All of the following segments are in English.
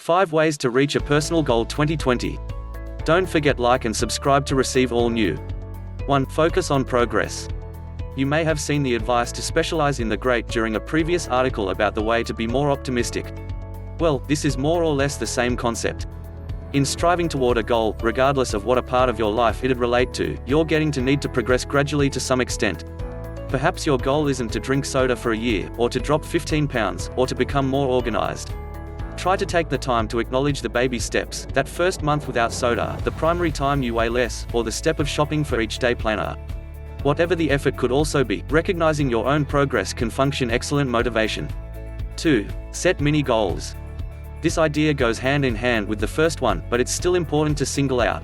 5 Ways to Reach a Personal Goal 2020. Don't forget like and subscribe to receive all new. 1. Focus on progress. You may have seen the advice to specialize in the great during a previous article about the way to be more optimistic. Well, this is more or less the same concept. In striving toward a goal, regardless of what a part of your life it'd relate to, you're getting to need to progress gradually to some extent. Perhaps your goal isn't to drink soda for a year, or to drop 15 pounds, or to become more organized. Try to take the time to acknowledge the baby steps, that first month without soda, the primary time you weigh less, or the step of shopping for each day planner. Whatever the effort could also be, recognizing your own progress can function excellent motivation. 2. Set mini goals. This idea goes hand in hand with the first one, but it's still important to single out.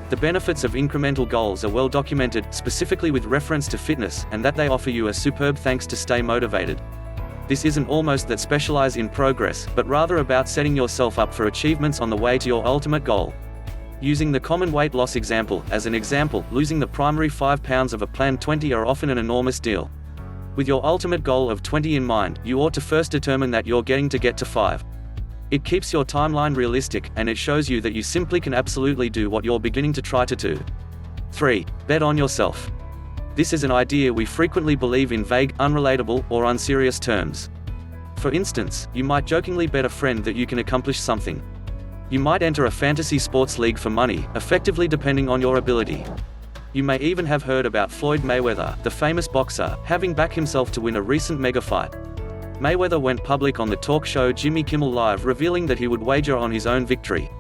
The benefits of incremental goals are well documented, specifically with reference to fitness, and that they offer you a superb thanks to stay motivated. This isn't almost that specialize in progress, but rather about setting yourself up for achievements on the way to your ultimate goal. Using the common weight loss example as an example, losing the primary 5 pounds of a planned 20 are often an enormous deal. With your ultimate goal of 20 in mind, you ought to first determine that you're getting to get to 5. It keeps your timeline realistic, and it shows you that you simply can absolutely do what you're beginning to try to do. 3. Bet on yourself. This is an idea we frequently believe in vague, unrelatable, or unserious terms. For instance, you might jokingly bet a friend that you can accomplish something. You might enter a fantasy sports league for money, effectively depending on your ability. You may even have heard about Floyd Mayweather, the famous boxer, having backed himself to win a recent mega fight. Mayweather went public on the talk show Jimmy Kimmel Live revealing that he would wager on his own victory.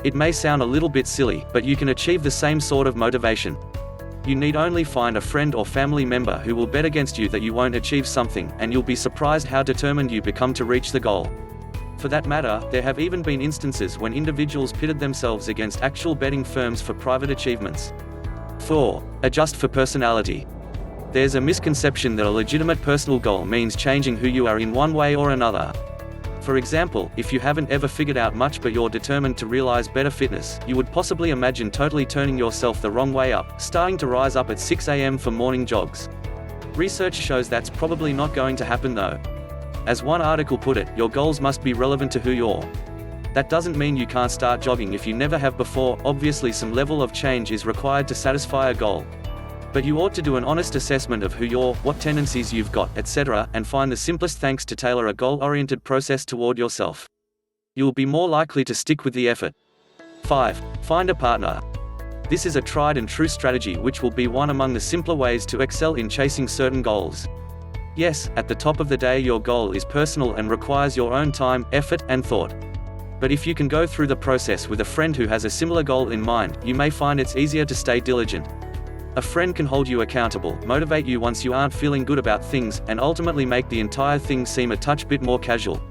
It may sound a little bit silly, but you can achieve the same sort of motivation. You need only find a friend or family member who will bet against you that you won't achieve something, and you'll be surprised how determined you become to reach the goal. For that matter, there have even been instances when individuals pitted themselves against actual betting firms for private achievements. 4. Adjust for personality. There's a misconception that a legitimate personal goal means changing who you are in one way or another. For example, if you haven't ever figured out much but you're determined to realize better fitness, you would possibly imagine totally turning yourself the wrong way up, starting to rise up at 6 a.m. for morning jogs. Research shows that's probably not going to happen though. As one article put it, your goals must be relevant to who you're. That doesn't mean you can't start jogging if you never have before. Obviously some level of change is required to satisfy a goal. But you ought to do an honest assessment of who you're, what tendencies you've got, etc., and find the simplest thanks to tailor a goal-oriented process toward yourself. You'll be more likely to stick with the effort. 5. Find a partner. This is a tried and true strategy which will be one among the simpler ways to excel in chasing certain goals. Yes, at the top of the day your goal is personal and requires your own time, effort, and thought. But if you can go through the process with a friend who has a similar goal in mind, you may find it's easier to stay diligent. A friend can hold you accountable, motivate you once you aren't feeling good about things, and ultimately make the entire thing seem a touch bit more casual.